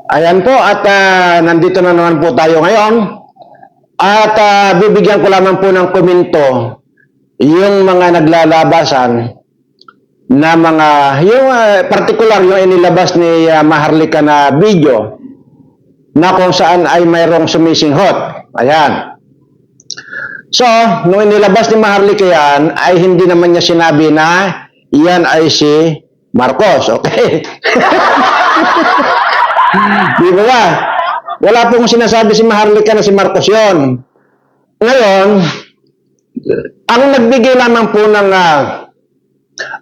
Ayan po at nandito na naman po tayo ngayon at bibigyan ko lamang po ng komento yung mga naglalabasan na mga, yung particular yung inilabas ni Maharlika na video na kung saan ay mayroong sumisinghot. Ayan. So, nung inilabas ni Maharlika yan, ay hindi naman niya sinabi na yan ay si Marcos. Okay? Di ba ba? Wala pong sinasabi si Maharlika na si Marcos yon. Ngayon, ang nagbigay lamang po ng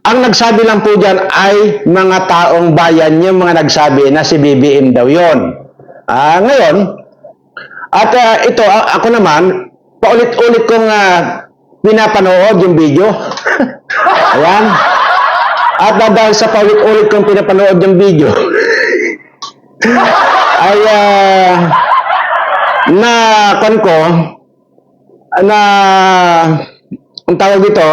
ang nagsabi lang po dyan ay mga taong bayan yung mga nagsabi na si BBM daw yon. Ngayon, at ito, ako naman, paulit-ulit kong pinapanood yung video. Ayan. At dahil sa paulit-ulit kong pinapanood yung video, ay ang tawag dito,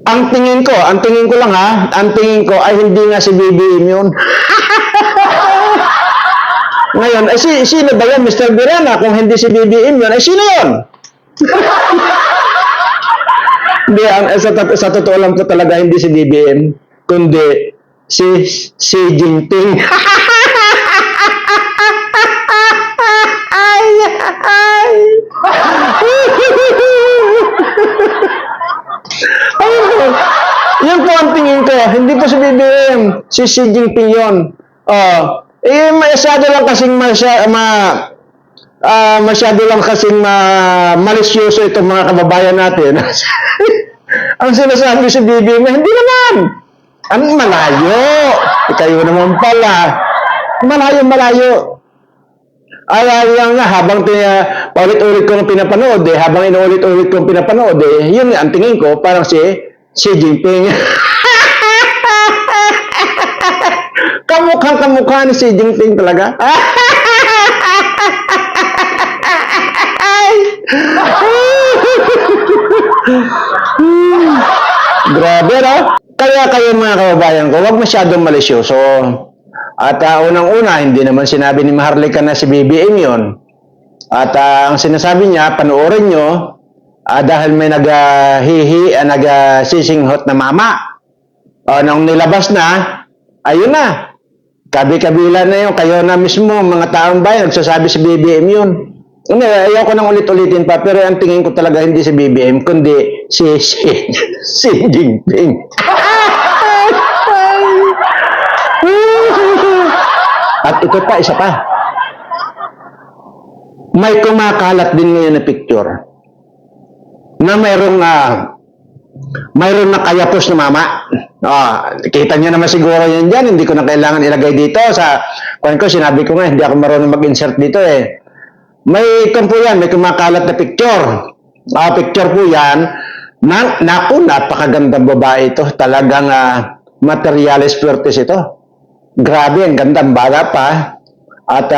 ang tingin ko lang ang tingin ko ay hindi nga si BBM yun. Ngayon, ay sino ba yan, Mr. Birana? Kung hindi si BBM yun, ay sino yun? Hindi, sa totoo lang po talaga hindi si BBM, kundi si Xi Jinping. Yan po ang tingin ko. Hindi po si BBM. Si Xi Jinping yun. Masyado lang kasing malisyoso itong mga kababayan natin. Ang sinasabi si BBM, hindi naman. Ang malayo. Kayo naman pala. Malayo. Yan nga, habang paulit-ulit ko pinapanood, habang inuulit-ulit kong pinapanood, yun ang tingin ko, parang si Xi Jinping. Kamukha ni Xi Jinping talaga. Grabe, no? Kaya kayo mga kababayan ko, huwag masyadong malisyoso. At unang-una, hindi naman sinabi ni Maharlika na si BBM yun. At ang sinasabi niya, panoorin nyo, dahil may nagsisinghot na mama. Nung nilabas na, ayun na. Kabi-kabila na yun, kayo na mismo, mga taong bayan, nagsasabi si BBM yun. Ayaw ko nang ulit-ulitin pa, pero ang tingin ko talaga hindi si BBM, kundi si Jinping. At ito pa, isa pa. May kumakalat din ngayon na picture na mayroong nakayapos na mama. Kita niyo naman siguro yan dyan. Hindi ko na kailangan ilagay dito. Sinabi ko nga, hindi ako marunong mag-insert dito eh. May kumakalat na picture. Picture po yan. Naku, napakagandang babae ito. Talagang materialis flirtis ito. Grabe, ang gandang bata pa. At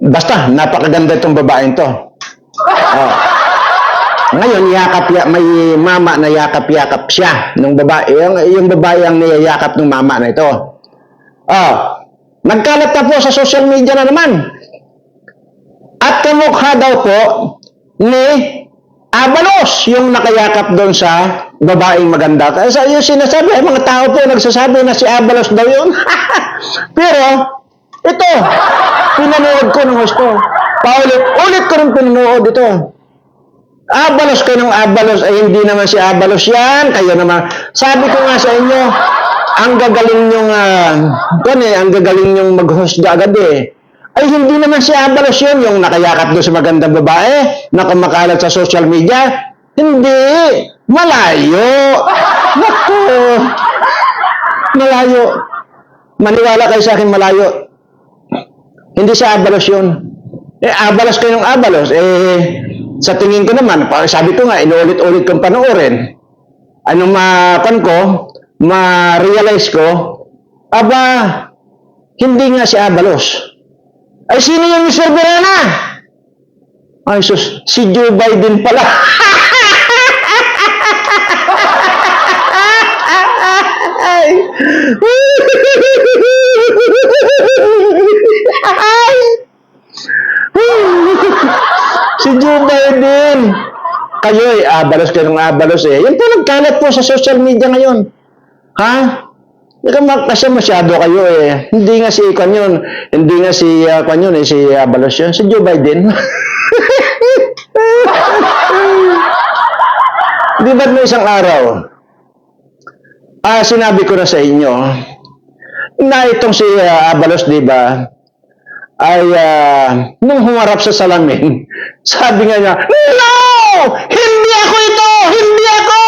basta, napakaganda itong babaeng to. Ngayon, may mama na yakap-yakap siya ng babae. Yung babae ang niyayakap ng mama na ito. Nagkalat na po sa social media na naman. At kamukha daw po ni Abalos yung nakayakap doon sa babaeng maganda. Kasi yung sinasabi, mga tao po nagsasabi na si Abalos daw yun. Pero, ito, pinanood ko ng gusto. Paulit-ulit ko rin pinanood ito. Abalos ko ng Abalos, ay hindi naman si Abalos yan. Kayo naman. Sabi ko nga sa inyo, ang gagaling nyong mag-hostga agad eh. Ay hindi naman si Abalos yun, yung nakayakap doon sa magandang babae, na kumakalat sa social media. Hindi. Malayo. Naku. Malayo. Maniwala kayo sa akin, malayo. Hindi si Abalos yun. Abalos kayo ng Abalos. Sa tingin ko naman, sabi ko nga, inuulit-ulit kong panoorin. Anong ma-realize ko, hindi nga si Abalos. Ay, sino yung Mr. Birana? Ay, si Joe Biden pala. Ay. kayo ay abalos kayo ng abalos eh. Yan po nagkalat po sa social media ngayon. Ha? Kasi masyado kayo eh. Hindi nga si Kwan yun. Hindi nga si Kwan yun eh. Si Abalos yun. Si Joe Biden. Di ba't may isang araw? Sinabi ko na sa inyo na itong si Abalos, di ba? Ay nung humarap sa salamin, sabi nga niya, "No! Hindi ako ito! Hindi ako!"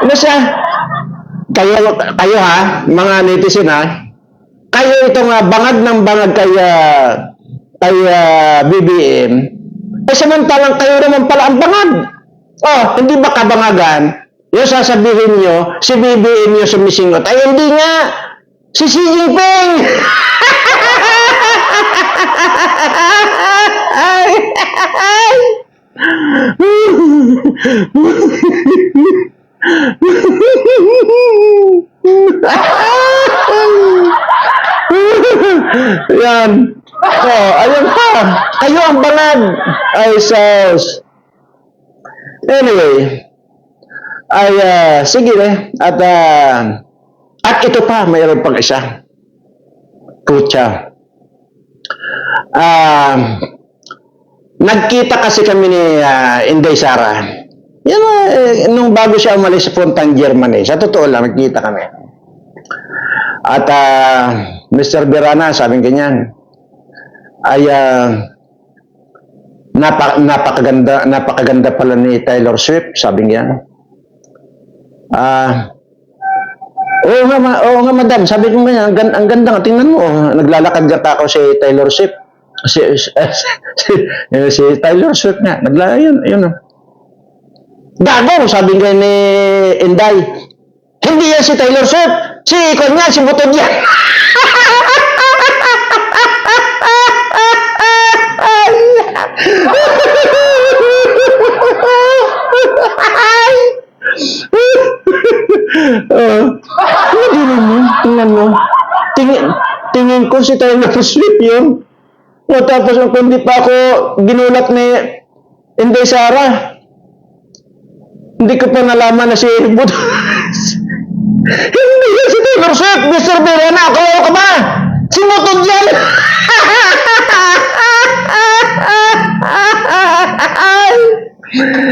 Ano siya? Kayo ha, mga netizen ha, kayo itong bangag ng bangag kay BBM, samantalang kayo naman pala ang bangag. Hindi ba kabangagan? Yung sasabihin nyo, si BBM yung sumisingot. Ay, hindi nga. Si Xi Jinping! Yan. Ayun pa. Kayo ang bangag. Ay, sus. Anyway, sige at ito pa, mayroon pang isa. Kutya. Nagkita kasi kami ni Inday Sara. Yan nung bago siya umalis sa puntang Germany. Sa totoo lang, nagkita kami. At Mr. Berana, sabi ganyan, ay napakaganda pala ni Taylor Swift, sabi niya. Oo nga madam, sabi ko nga, ang ganda nga, tingnan mo, naglalakad ka ako si Taylor Swift. Si Taylor Swift nga, yun. Gago, sabi nga ni Inday, hindi yan si Taylor Swift, si Ikon nga, si Butod yan. Tingnan mo. Tingin ko si Taylor Swift yun. Tapos kung di pa ako ginulat ni Inday Sara, hindi ko pa nalaman na si Butod. Hindi yan si Taylor Swift, Mr. Berena, kawawa ka ba? Si Butod yan.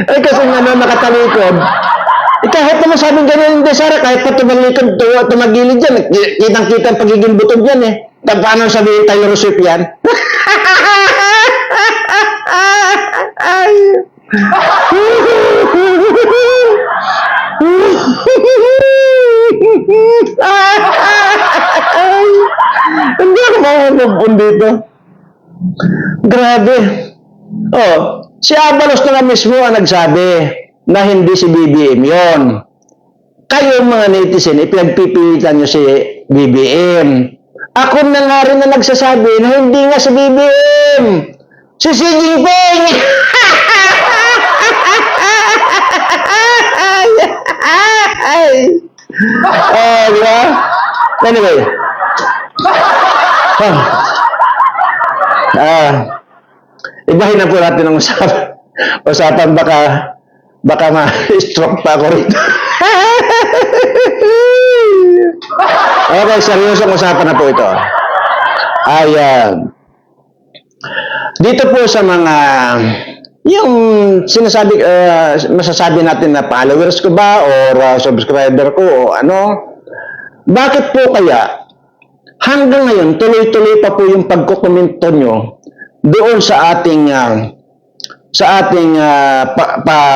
Ay, kasi nga nakatalikod. Kahit naman sabing ganyan, hindi, Sara, kahit pa tumalikod, tumagilid yan, kitang-kita ang pagiging butod yan eh. Paano sabihin Taylor Swift yan? Hindi ako makakabun dito. Grabe. Si Abalos na nga mismo ang nagsabi na hindi si BBM yon. Kayo mga netizen, ipinagpipilitan nyo si BBM. Ako na nga rin na nagsasabi na hindi nga si BBM. Si Xi Jinping! Di ba? Anyway. Ibahin na po natin ang usapan. Baka ma-stroke pa ako rito. Okay, seryosong usapan na po ito. Dito po sa mga yung sinasabi, masasabi natin na followers ko ba or subscriber ko o ano, bakit po kaya hanggang ngayon tuloy-tuloy pa po yung pagkukomento nyo doon sa ating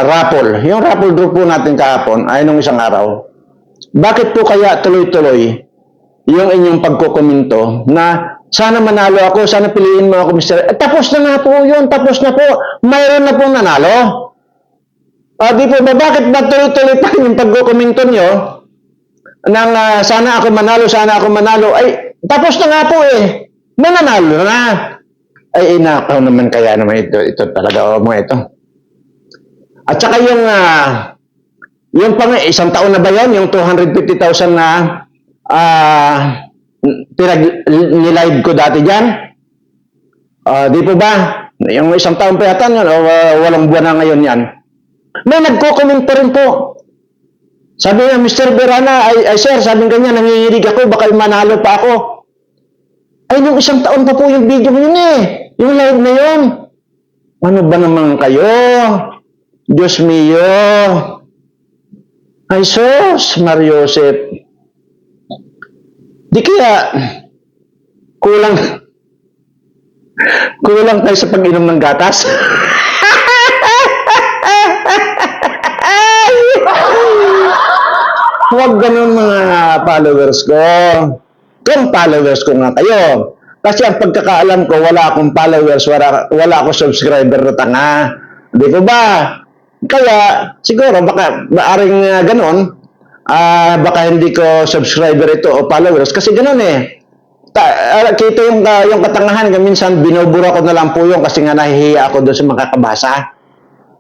raffle. Yung raffle group po natin kahapon ay nung isang araw. Bakit po kaya tuloy-tuloy yung inyong pagkukomento na sana manalo ako, sana piliin mo ako, Mr. Tapos na nga po yun, tapos na po. Mayroon na pong nanalo. Di po ba, bakit ba tuloy-tuloy pa yung pagkukomento nyo ng sana ako manalo, ay tapos na nga po eh. Mananalo na. Ay inakaw naman kaya naman ito talaga mo ito. At saka yung pang isang taon na ba yan, yung 250,000 na nilive ko dati dyan. Di po ba? Yung isang taon pa yata yun, o walang buwan na ngayon yan. May nagko-comment pa rin po. Sabi niya, Mr. Berana, ay sir, sabi kanya, nanginginig ako, baka manalo pa ako. Ay, nung isang taon pa po yung video mo yun eh. Yung live na yun. Ano ba naman kayo? Diyos mio. Ay, sus, Mariosep. Di kaya, kulang tayo sa pag-inom ng gatas. Huwag ganun mga followers ko. Kung followers ko nga kayo. Kasi ang pagkakaalam ko, wala akong followers, wala akong subscriber na tanga. Di ko ba? Kaya, siguro, baka maaring ganun, baka hindi ko subscriber ito o followers. Kasi ganun eh. Kita yung katangahan, minsan binubura ko na lang po yung kasi nga nahihiya ako doon sa makakabasa.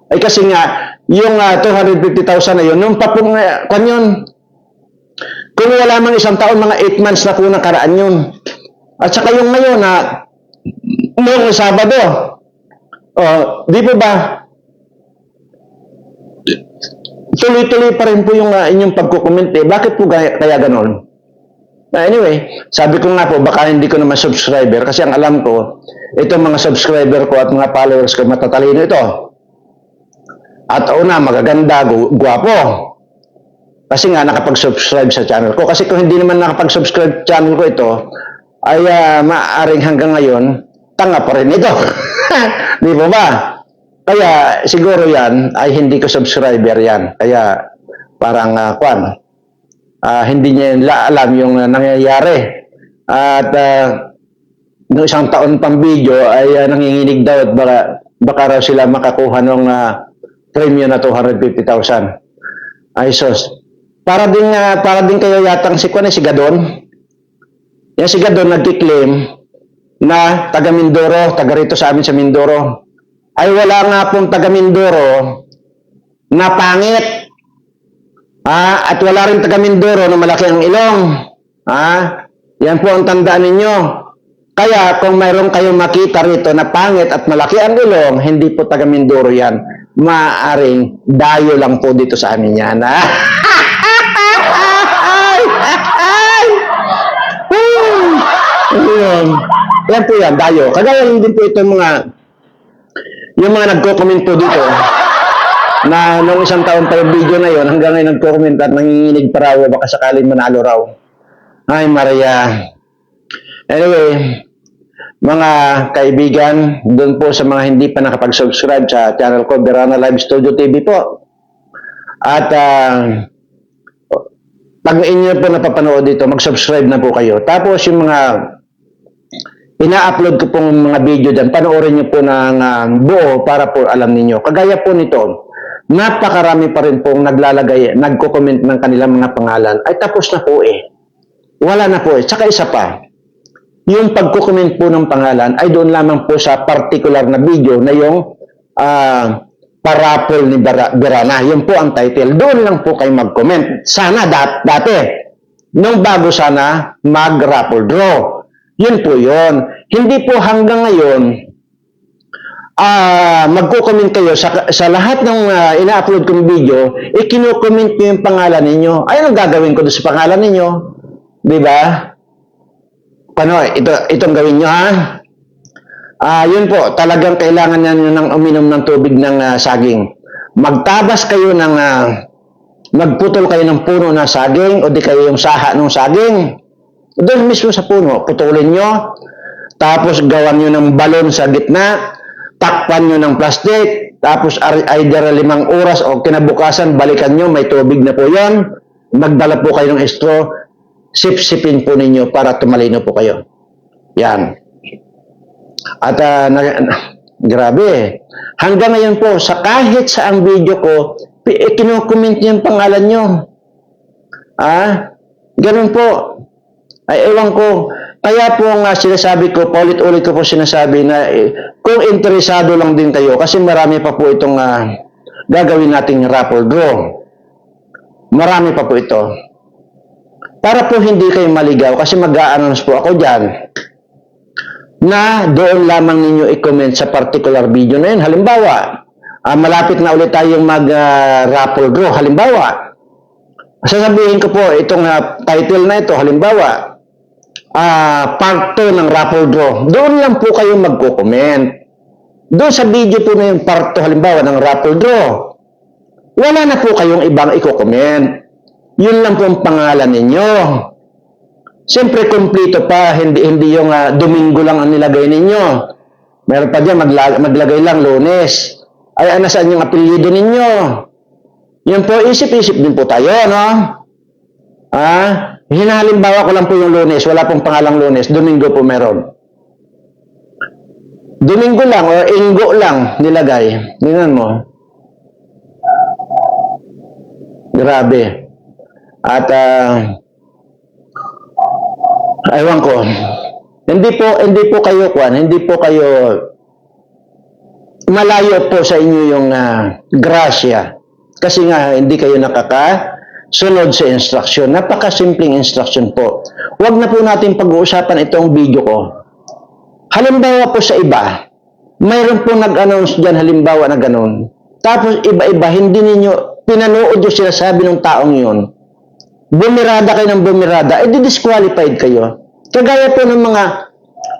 Ay kasi nga, yung 250,000 na yun, nung papong, yun, kung wala man isang taon, mga 8 months na po nakaraan yun. At saka yung ngayon, noong Sabado, di po ba, tuloy-tuloy pa rin po yung inyong pagkukomment eh. Bakit po kaya ganon? Anyway, sabi ko nga po, baka hindi ko naman subscriber kasi ang alam ko, itong mga subscriber ko at mga followers ko, matatalino ito. At una, magaganda, guwapo. Kasi nga, nakapag-subscribe sa channel ko. Kasi kung hindi naman nakapag-subscribe sa channel ko ito, ay maaaring hanggang ngayon, tanga pa rin ito. Di ba ba? Kaya siguro yan, ay hindi ko subscriber yan. Kaya parang, hindi niya alam yung nangyayari. At noong isang taon pang video ay nanginginig daw at baka raw sila makakuha ng premium na 250,000. Ay sos. Para din kayo yatang si Gadon. Yan si Gadon nagkiklaim na taga Mindoro, taga rito sa amin sa Mindoro. Ay wala nga pong taga Mindoro na pangit. At wala rin taga Mindoro na malaki ang ilong. Yan po ang tandaan ninyo. Kaya kung mayroon kayong makita rito na pangit at malaki ang ilong, hindi po taga Mindoro yan. Maaring dayo lang po dito sa amin yan. Yan po yan, dayo. Kagaya din po ito yung mga nagko-comment po dito na nung isang taon pa yung video na yon hanggang ngayon nagko-comment at nanginginig pa raw baka sakaling manalo raw. Ay Maria. Anyway, mga kaibigan, doon po sa mga hindi pa nakapag-subscribe sa channel ko, Berana Live Studio TV po. At pag inyo po napapanood dito, mag-subscribe na po kayo. Tapos yung mga ina-upload ko pong mga video dyan, panoorin nyo po ng buo para po alam ninyo. Kagaya po nito, napakarami pa rin pong nagko-comment ng kanilang mga pangalan. Ay tapos na po eh. Wala na po eh. Tsaka isa pa, yung pagko-comment po ng pangalan ay doon lamang po sa particular na video na yung parapol ni Berana. Yun po ang title. Doon lang po kayo mag-comment. Sana dati, nung bago sana mag-raffle draw. Yun po yun. Hindi po hanggang ngayon magko-comment kayo sa lahat ng ina-upload kong video, kino-comment nyo yung pangalan ninyo. Ay, anong gagawin ko doon sa pangalan ninyo? Diba? Paano? Itong gawin nyo, ha? Yun po, talagang kailangan nyo ng uminom ng tubig ng saging. Magtabas kayo ng, magputol kayo ng puno ng saging, o di kayo yung saha ng saging. Doon mismo sa puno, putulin nyo, tapos gawan nyo ng balon sa gitna, takpan nyo ng plastic, tapos either 5 oras o kinabukasan, balikan nyo, may tubig na po yan, magdala po kayo ng straw, sip-sipin po ninyo para tumalino po kayo. Yan. At grabe, hanggang ngayon po, sa kahit sa ang video ko, kinukomment nyo yung pangalan nyo. Ganun po. Ay, ewan ko. Kaya po nga sinasabi ko, paulit-ulit ko po sinasabi na kung interesado lang din kayo, kasi marami pa po itong gagawin nating raffle draw. Marami pa po ito. Para po hindi kayo maligaw, kasi mag-a-announce po ako dyan, na doon lamang ninyo i-comment sa particular video na yun. Halimbawa, malapit na ulit tayong mag-raffle draw. Halimbawa, sasabihin ko po itong title na ito, halimbawa, part 2 ng raffle draw. Doon lang po kayo magko-comment. Doon sa video po na yung part 2, halimbawa, ng raffle draw. Wala na po kayong ibang i-comment. Yun lang po ang pangalan ninyo. Siyempre, kumplito pa, hindi yung Domingo lang ang nilagay ninyo. Meron pa dyan, maglagay lang Lunes. Ay, nasaan yung apelyido ninyo? Yun po, isip-isip din po tayo, no? Hinahalimbawa ko lang po yung Lunes, wala pong pangalang Lunes, Domingo po meron. Domingo lang o Inggo lang nilagay. Tingnan mo. Grabe. At, aywan ko. Hindi po kayo malayo po sa inyo yung grasya. Kasi nga, hindi kayo nakakasunod sa instruction. Napakasimpleng instruction po. Huwag na po natin pag-uusapan itong video ko. Halimbawa po sa iba, mayroon po nag-announce dyan, halimbawa na ganun. Tapos iba-iba, hindi ninyo pinanood yung sinasabi ng taong yun. Bumirada kayo ng bumirada, disqualified kayo. Kagaya po ng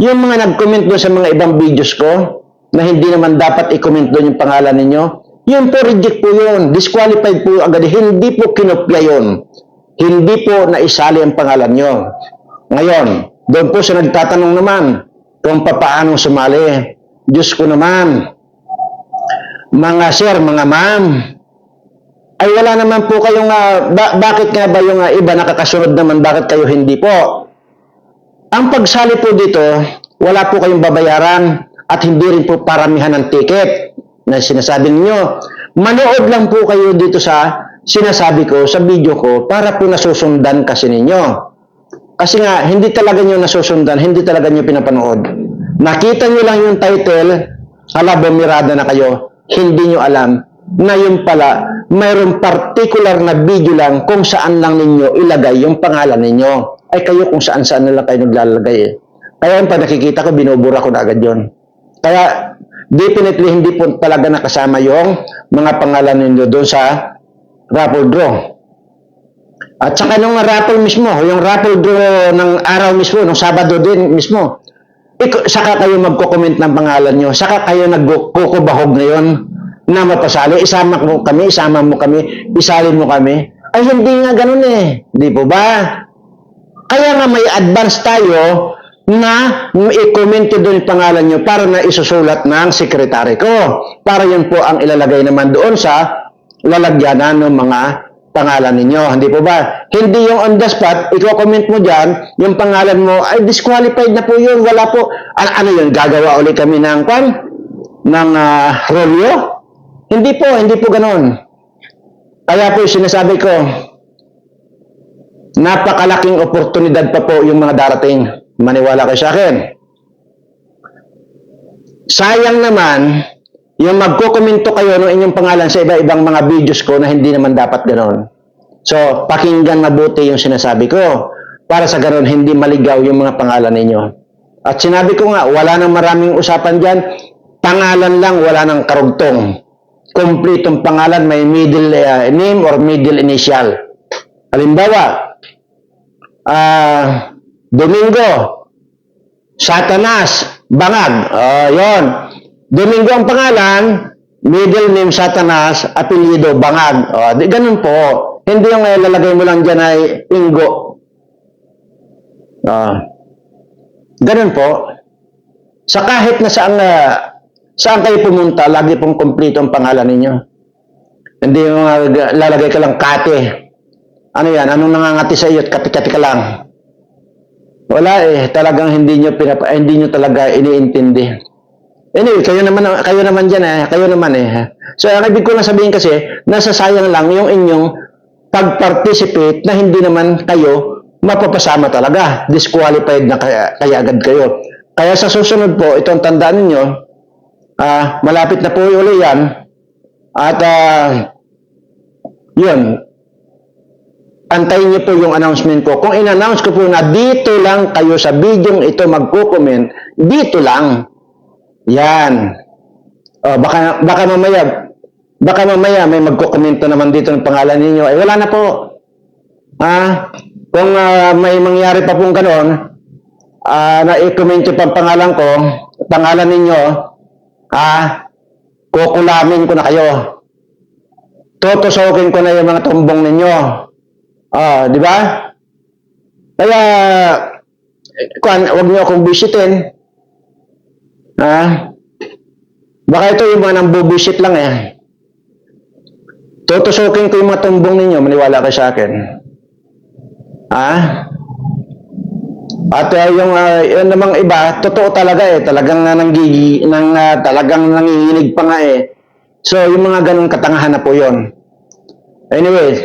yung mga nag-comment doon sa mga ibang videos ko, na hindi naman dapat i-comment doon yung pangalan ninyo, yun po, reject po yun. Disqualified po agad. Hindi po kinopya yun. Hindi po naisali ang pangalan nyo. Ngayon, doon po sa nagtatanong naman kung paano sumali. Diyos ko naman, mga sir, mga ma'am, ay wala naman po kayong, bakit nga ba yung iba nakakasunod naman, bakit kayo hindi po? Ang pagsali po dito, wala po kayong babayaran at hindi rin po paramihan ng ticket na sinasabi ninyo. Manood lang po kayo dito sa sinasabi ko, sa video ko, para po nasusundan kasi ninyo. Kasi nga, hindi talaga nyo nasusundan, hindi talaga nyo pinapanood. Nakita nyo lang yung title, hala, bumirada na kayo, hindi nyo alam na yun pala, mayroong particular na video lang kung saan lang ninyo ilagay yung pangalan ninyo. Ay kayo kung saan-saan na lang kayo naglalagay eh. Kaya yung pa nakikita ko, binubura ko na agad yun. Kaya, definitely hindi po talaga nakasama yung mga pangalan ninyo doon sa raffle draw. At saka nung raffle mismo, yung raffle draw ng araw mismo, nung Sabado din mismo, saka kayo magko-comment ng pangalan nyo, saka kayo nagkukubahog ngayon na mapasali, isama mo kami, isalin mo kami. Ay hindi nga ganun eh. Di po ba? Kaya nga may advance tayo na i-comment doon yung pangalan nyo para na isusulat ng sekretary ko. Para yun po ang ilalagay naman doon sa lalagyanan ng mga pangalan ninyo. Hindi po ba? Hindi yung on the spot, i-comment mo dyan, yung pangalan mo, ay disqualified na po yun. Wala po. Ano yun? Gagawa ulit kami ng rolyo? Hindi po ganun. Kaya po sinasabi ko, napakalaking oportunidad pa po yung mga darating. Maniwala kayo sa akin. Sayang naman, yung magkukomento kayo ng inyong pangalan sa iba-ibang mga videos ko na hindi naman dapat ganoon. So, pakinggan mabuti yung sinasabi ko. Para sa ganoon, hindi maligaw yung mga pangalan ninyo. At sinabi ko nga, wala nang maraming usapan dyan. Pangalan lang, wala nang karugtong. Kompletong pangalan, may middle name or middle initial. Halimbawa, Domingo, Satanas, Bangag. Yon. Domingo ang pangalan, middle name Satanas, apelyido Bangag. Ganun po. Hindi yung lalagay mo lang dyan ay Inggo. Ganun po. Sa kahit na saan kayo pumunta, lagi pong kompleto ang pangalan ninyo. Hindi yung lalagay ka lang Kate. Ano yan? Anong nangangati sa iyo at kati-kati ka lang? Wala eh. Talagang hindi nyo talaga iniintindi. Anyway, kayo naman dyan eh. Kayo naman eh. So, ang ibig ko lang sabihin kasi, nasasayang lang yung inyong pag-participate na hindi naman kayo mapapasama talaga. Disqualified na kaya agad kayo. Kaya sa susunod po, itong tandaan ninyo, malapit na po uli yan. At, yun. antayin niyo po yung announcement ko. Kung in-announce ko po na dito lang kayo sa video ito magko-comment, dito lang. Yan. Baka mamaya may magko-komento naman dito ng pangalan ninyo. Ay wala na po. Kung may mangyari pa pong ganoon, na i-comment yung pangalan ninyo, kukulamin ko na kayo. Tutusokin ko na yung mga tumbong ninyo. Di ba? Kaya, huwag niyo akong bisitin. Baka ito yung mga nambubisit lang eh. Tutusokin ko yung mga tumbong ninyo, maniwala kayo sa akin. At yung namang iba, totoo talaga eh. Talagang nanginginig pa nga eh. So, yung mga ganong katangahan na po yun. Anyway,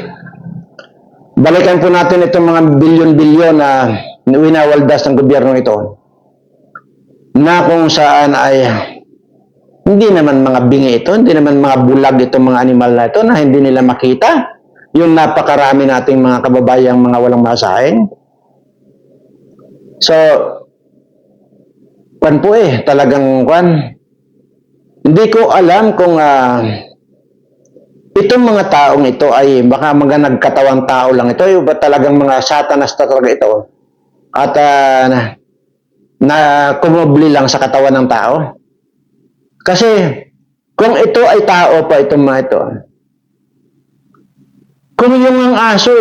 balikan po natin itong mga bilyon-bilyon na winawaldas ng gobyerno ito. Na kung saan ay hindi naman mga bingi ito, hindi naman mga bulag itong mga animal na ito na hindi nila makita. Yung napakarami nating mga kababayang mga walang masahin. So, talagang hindi ko alam kung itong mga taong ito ay baka mga nagkatawang tao lang ito, o ba talagang mga satanas talaga ito at na kumubli lang sa katawan ng tao. Kasi kung ito ay tao pa itong mga ito, kung yung ang aso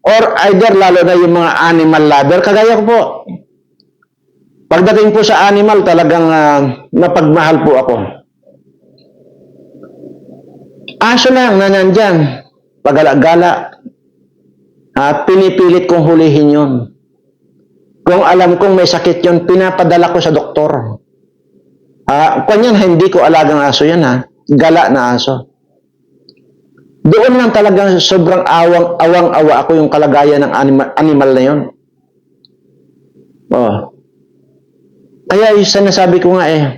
or either lalo na yung mga animal lover, kagaya ko po. Pagdating po sa animal, talagang napagmahal po ako. Aso lang na nandyan, pagala-gala, pinipilit kong hulihin yun. Kung alam kong may sakit yun, pinapadala ko sa doktor. Kanyan, hindi ko alagang aso yan gala na aso. Doon lang talagang sobrang awang-awa ako yung kalagayan ng animal na yun. Kaya yung sinasabi ko nga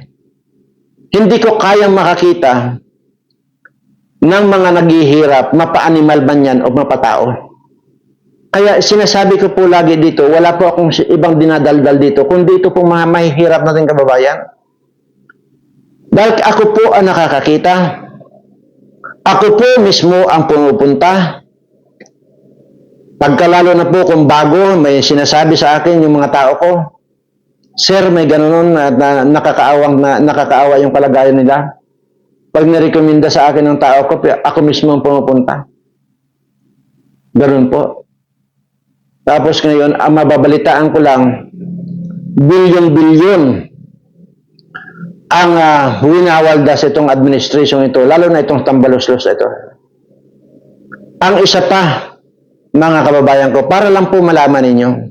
hindi ko kayang makakita ng mga naghihirap, mapa-animal man yan o mapatao. Kaya sinasabi ko po lagi dito, wala po akong ibang dinadaldal dito, kundi ito po mga mahihirap nating kababayan. Dahil ako po ang nakakakita. Ako po mismo ang pumupunta. Pagkalalo na po kung bago, may sinasabi sa akin yung mga tao ko, Sir, may ganoon na nakakaawa yung kalagayan nila. Pag nirekomenda sa akin ng tao ko, ako mismo ang pumupunta. Ganoon po. Tapos ngayon, ang mababalitaan ko lang, bilyon-bilyon ang winawaldas itong administration ito, lalo na itong tambaluslos ito. Ang isa pa, mga kababayan ko, para lang po malaman ninyo,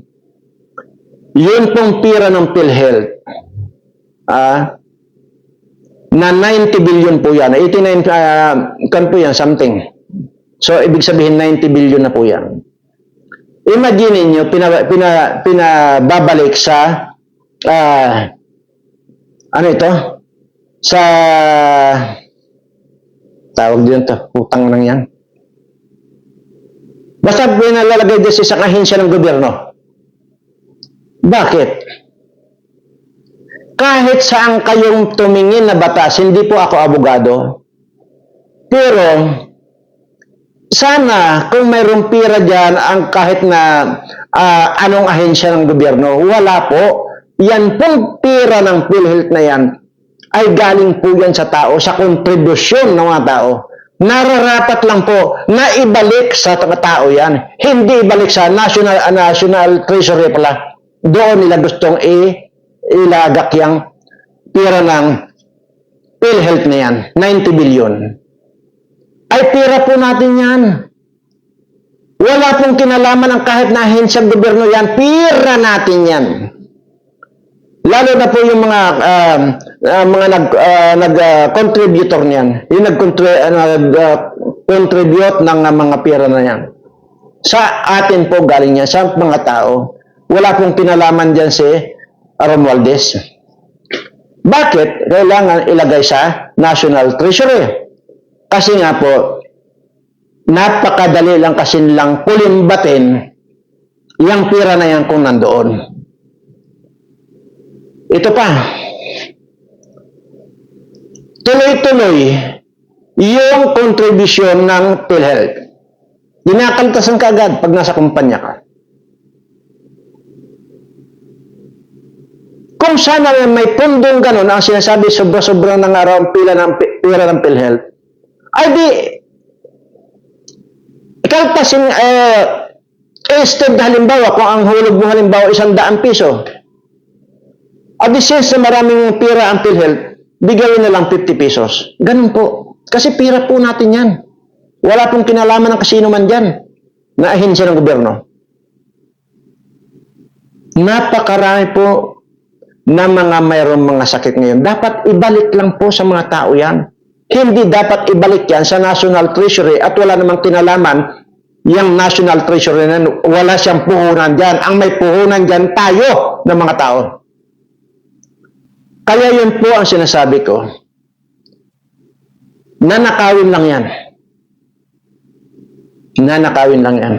yun pong pira ng PhilHealth, na 90 billion po yan, 89, kan po yan, something. So, ibig sabihin 90 billion na po yan. Imagine niyo pinababalik sa sa tawag din to, utang lang yan. Basta pinalalagay din sa kahensya ng gobyerno. Bakit? Kahit saan kayong tumingin na batas, hindi po ako abogado, pero sana kung mayroong pira dyan ang kahit na anong ahensya ng gobyerno, wala po. Yan pong pira ng PhilHealth na yan ay galing po yan sa tao, sa kontribusyon ng mga tao. Nararapat lang po na ibalik sa tao yan. Hindi ibalik sa National Treasury pala. Doon nila gustong ilagak yung pira ng PhilHealth na yan, 90 billion. Ay pira po natin yan. Wala pong kinalaman ng kahit na ahensyang gobyerno yan, pira natin yan. Lalo na po yung mga nag-contributor niyan, yung nag-contribute ng mga pira na yan. Sa atin po galing yan, sa mga tao. Wala pong kinalaman dyan si Romualdez. Bakit? Kailangan ilagay sa National Treasury. Kasi nga po, napakadali lang kasi lang kulimbatin yung pira na yan kung nandoon. Ito pa, tuloy-tuloy yung kontribusyon ng PhilHealth. Dinakaltasan ka agad pag nasa kumpanya ka. Kung sana may pundong ganun, ang sinasabi sobra-sobra ng araw ang pira ng PhilHealth, ay di, kaltasin, instead halimbawa, kung ang hulog mo halimbawa 100 piso, at the sense na maraming pira ang PhilHealth, bigyan na lang 50 pesos. Ganun po. Kasi pira po natin yan. Wala pong kinalaman ng kasino man dyan na ahensya ng gobyerno. Napakarami po na mga mayroong mga sakit ngayon. Dapat ibalik lang po sa mga tao yan. Hindi dapat ibalik yan sa National Treasury at wala namang kinalaman yung National Treasury na wala siyang puhunan dyan. Ang may puhunan dyan tayo ng mga tao. Kaya yun po ang sinasabi ko. Nanakawin lang yan. Nanakawin lang yan.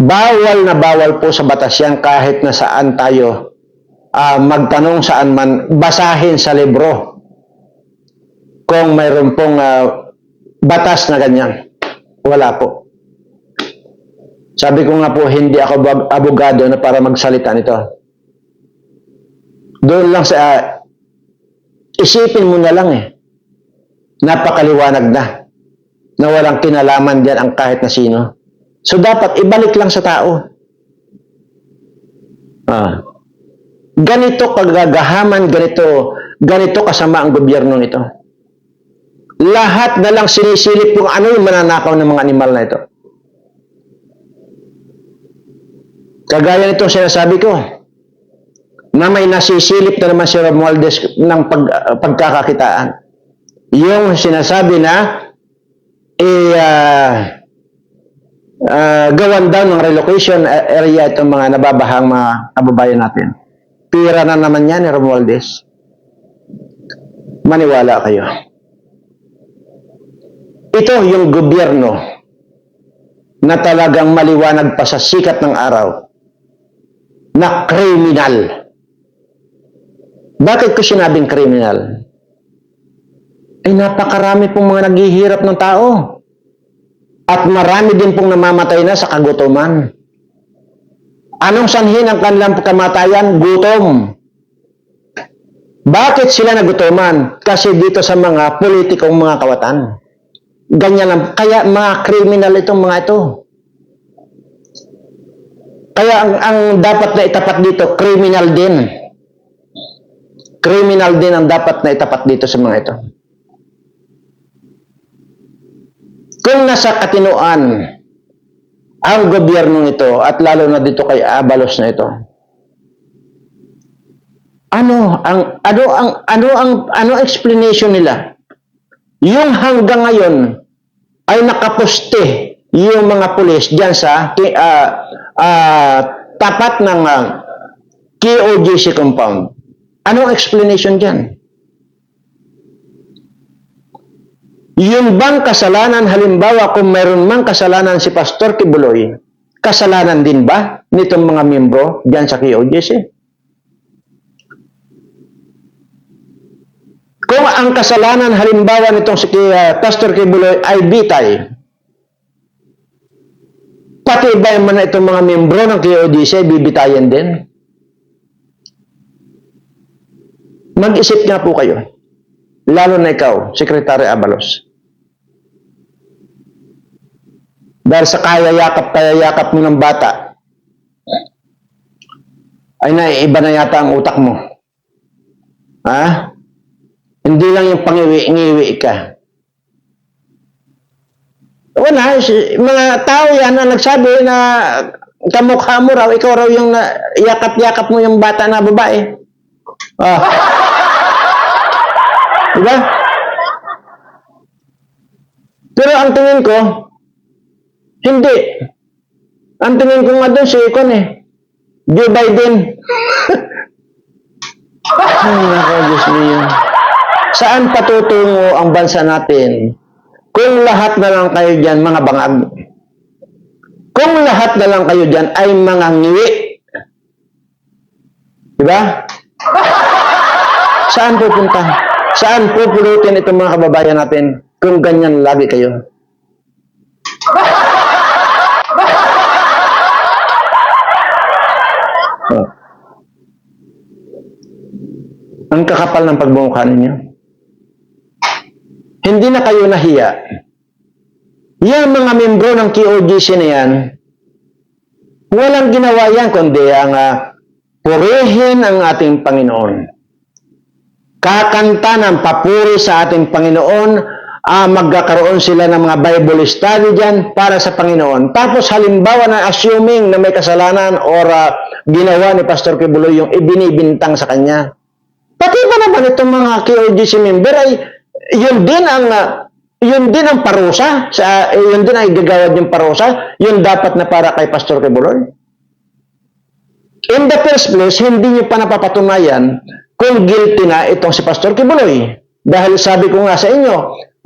Bawal na bawal po sa batas yan kahit na saan tayo magtanong saan man, basahin sa libro kung mayroon pong batas na ganyan. Wala po. Sabi ko nga po, hindi ako abogado na para magsalita nito. Doon lang sa isipin mo na lang napakaliwanag na walang kinalaman dyan ang kahit na sino. So dapat ibalik lang sa tao. Ganito kagagahaman, ganito kasama ang gobyerno nito. Lahat na lang sinisilip kung ano yung mananakaw ng mga animal na ito. Kagaya nito sinasabi ko, na may nasisilip na naman si Romualdez ng pagkakakitaan. Yung sinasabi na gawan daw ng relocation area itong mga nababahang mga kababayan natin. Pira na naman yan ni Romualdez. Maniwala kayo. Ito yung gobyerno na talagang maliwanag pa sa sikat ng araw na kriminal. Bakit ko sinabing kriminal? Ay napakarami pong mga naghihirap ng tao. At marami din pong namamatay na sa kagutuman. Anong sanhi ng kanilang kamatayan? Gutom. Bakit sila nagutuman? Kasi dito sa mga politikong mga kawatan. Ganyan lang. Kaya mga kriminal itong mga ito. Kaya ang dapat na itapat dito, kriminal din. Kriminal din ang dapat na itapat dito sa mga ito. Kung nasa katinoan ang gobyernong ito at lalo na dito kay Abalos na ito, ano explanation nila? Yung hanggang ngayon ay nakaposte yung mga pulis diyan sa tapat ng KOJC compound. Anong explanation diyan? Yung bang kasalanan, halimbawa kung mayroon mang kasalanan si Pastor Kibuloy, kasalanan din ba nitong mga miyembro diyan sa KOJC? Kung ang kasalanan halimbawa nitong si Pastor Kibuloy ay bitay, pati ba man itong mga miyembro ng KOJC bibitayan din? Mag-isip nga po kayo. Lalo na ikaw, Secretary Abalos. Dahil sa kayayakap mo ng bata, ay naiiba na yata ang utak mo. Hindi lang yung pangiwi-ngiwi ka. Wala, mga tao yan na nagsabi na kamukha mo raw, ikaw raw yung yakap-yakap mo yung bata na babae. Diba? Pero ang tingin ko, hindi. Ang tingin ko nga doon si Joe Biden. Ay, nako, Diyos niyo. Saan patutungo ang bansa natin kung lahat na lang kayo dyan mga bangag, kung lahat na lang kayo dyan ay mga ngiwi, di ba? Saan pupunta? Saan pupulutin itong mga kababayan natin kung ganyan lagi kayo? Oh. Ang kakapal ng pagmumukha ninyo. Hindi na kayo nahiya. Yang mga membro ng QOGC na yan, walang ginawa yan kundi ang purihin ang ating Panginoon. Kakanta ng papuri sa ating Panginoon, magkakaroon sila ng mga Bible study dyan para sa Panginoon. Tapos halimbawa na assuming na may kasalanan or ginawa ni Pastor Kibuloy yung ibinibintang sa kanya. Pati ba naman itong mga QOGC member ay yun din ang parusa, yun din ay gagawad yung parusa, yun dapat na para kay Pastor Kibuloy. In the first place, hindi nyo pa napapatunayan kung guilty na itong si Pastor Kibuloy. Dahil sabi ko nga sa inyo,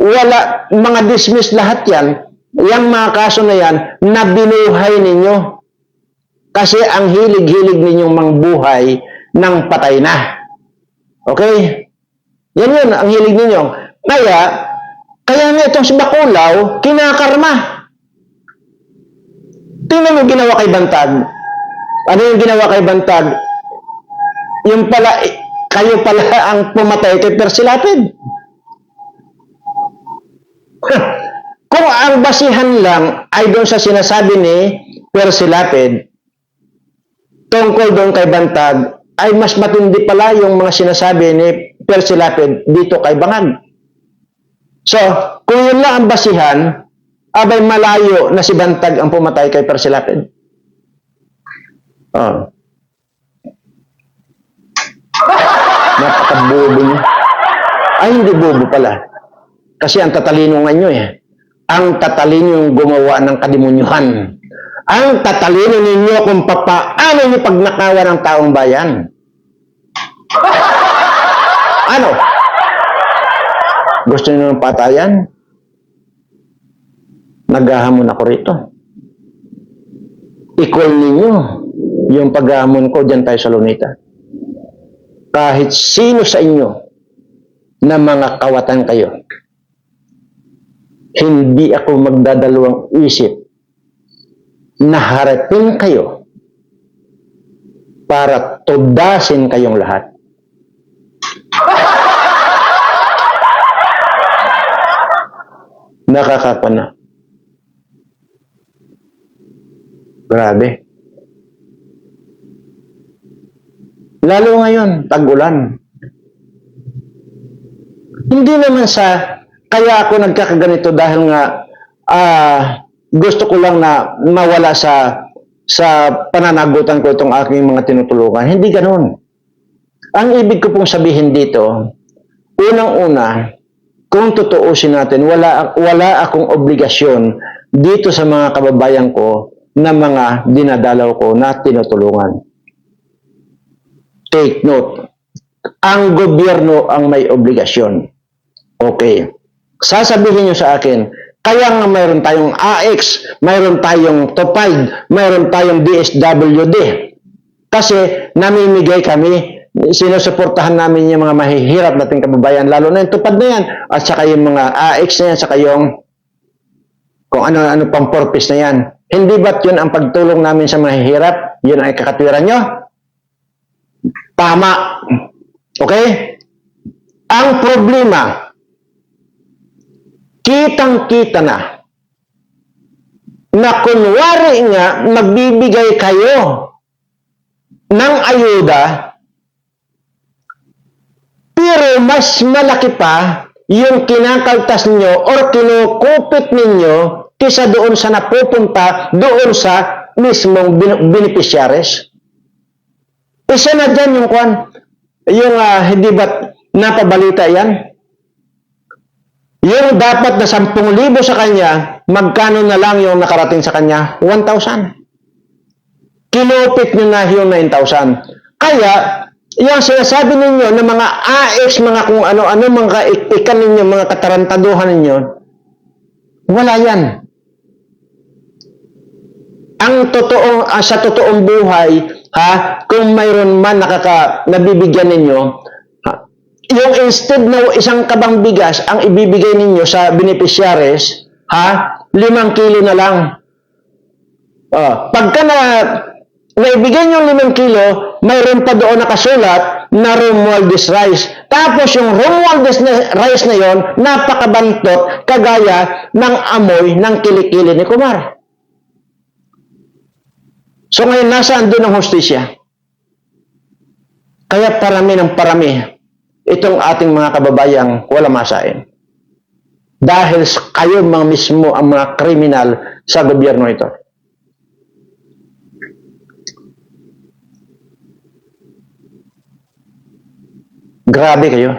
wala, mga dismiss lahat yan, yung mga kaso na yan, na binuhay ninyo. Kasi ang hilig-hilig ninyong mangbuhay ng patay na. Okay? Yan, ang hilig ninyo. Kaya nga itong si Bacolao, kinakarma. Tingnan mo ginawa kay Bantag. Ano yung ginawa kay Bantag? Yung pala, kayo pala ang pumatay kay Persilapid. Kung ang basihan lang ay doon sa sinasabi ni Persilapid, tungkol doon kay Bantag, ay mas matindi pala yung mga sinasabi ni Persilapid dito kay Bangag. So, kung yun lang ang basihan, abay malayo na si Bantag ang pumatay kay Persilapid. Napakabobo niyo. Ay, hindi bobo pala. Kasi ang tatalino nga nyo Ang tatalino yung gumawa ng kadimunyuhan. Ang tatalino ninyo kung paano nyo pagnakawan ng taong bayan. Ano? Gusto nyo ng patayan? Naghahamon ako rito. Equal ninyo yung paghahamon ko dyan tayo sa Lunita. Kahit sino sa inyo na mga kawatan kayo, hindi ako magdadalawang isip na harapin kayo para tudasin kayong lahat. Nakakapana. Grabe. Lalo ngayon, tag-ulan. Hindi naman kaya ako nagkakaganito dahil nga gusto ko lang na mawala sa pananagutan ko itong aking mga tinutulungan. Hindi ganoon. Ang ibig ko pong sabihin dito, unang-una, kung tutuusin natin, wala akong obligasyon dito sa mga kababayan ko na mga dinadalaw ko na tinutulungan. Take note. Ang gobyerno ang may obligasyon. Okay. Sasabihin nyo sa akin, kaya nga mayroon tayong AX, mayroon tayong TOPID, mayroon tayong DSWD. Kasi namimigay kami, sinusuportahan namin yung mga mahihirap nating kababayan, lalo na yung TOPID na yan, at saka yung mga AX na yan, saka yung kung ano-ano pang purpose na yan. Hindi ba't yun ang pagtulong namin sa mahihirap? Yun ang ikakatwiran nyo? Tama. Okay? Ang problema, kitang-kita na kunwari nga magbibigay kayo ng ayuda, pero mas malaki pa yung kinakaltas nyo or kinukupit ninyo kisa doon sa napupunta doon sa mismong beneficiaries. Isa na dyan yung hindi ba't napabalita yan? Yung dapat na 10,000 sa kanya, magkano na lang yung nakarating sa kanya? 1,000. Kinupit nyo na yung 9,000. Kaya, yung sinasabi ninyo na mga AX, mga kung ano-ano, mga ikan ninyo, mga katarantaduhan ninyo, Wala yan. Ang totoong, sa totoong buhay, kung mayroon man nabibigyan ninyo, yung instead na isang kabang bigas ang ibibigay ninyo sa beneficiaries, 5 kilo na lang. Pagka naibigay nyo 5 kilo, mayroon pa doon nakasulat na Romualdez rice. Tapos yung Romualdez rice na yon, napakabantot, kagaya ng amoy ng kilikili ni Kumar. So ngayon, nasaan doon ang hustisya? Kaya parami ng parami itong ating mga kababayang wala masain. Dahil kayo mga mismo ang mga kriminal sa gobyerno ito. Grabe kayo.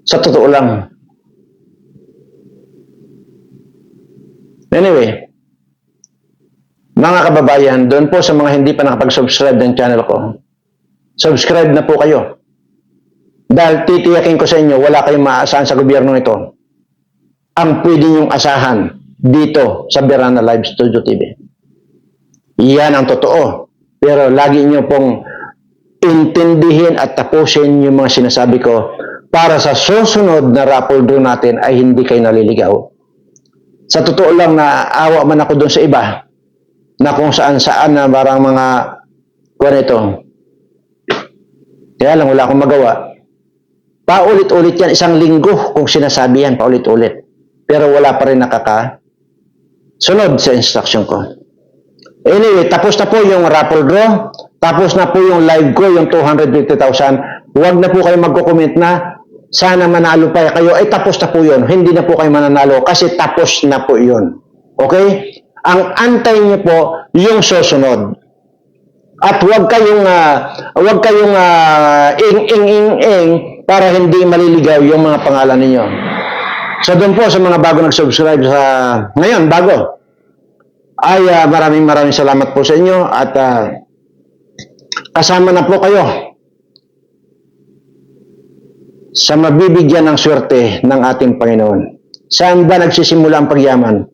Sa totoo lang. Anyway, mga kababayan, doon po sa mga hindi pa nakapag-subscribe ng channel ko, subscribe na po kayo. Dahil titiyakin ko sa inyo, wala kayong maaasahan sa gobyerno ito. Ang pwede niyong asahan dito sa Berana Live Studio TV. Iyan ang totoo. Pero lagi niyo pong intindihin at tapusin yung mga sinasabi ko para sa susunod na raffle draw natin ay hindi kayo naliligaw. Sa totoo lang, naawa man ako doon sa iba na kung saan-saan na parang mga ganito. Kaya lang, wala akong magawa. Paulit-ulit yan, isang linggo kung sinasabi yan, paulit-ulit. Pero wala pa rin sunod sa instruction ko. Anyway, tapos na po yung raffle draw. Tapos na po yung live ko, yung 250,000. Huwag na po kayo magko-comment na sana manalo pa kayo. Tapos na po yun. Hindi na po kayo mananalo kasi tapos na po yun. Okay? Ang antay niyo po yung susunod. At huwag kayong ing para hindi maliligaw yung mga pangalan ninyo. So doon po sa mga bago nag-subscribe sa ngayon, bago, ay maraming salamat po sa inyo at kasama na po kayo sa mabibigyan ng swerte ng ating Panginoon. Saan ba nagsisimula ang pagyaman?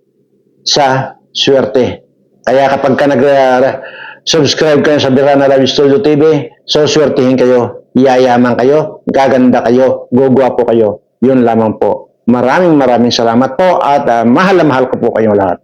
Sa swerte. Kaya kapag ka nag-subscribe kayo sa Berana Live Studio TV, so swertihin kayo, yayaman kayo, gaganda kayo, gugwapo kayo. Yun lamang po. Maraming salamat po at mahal na mahal ko po kayong lahat.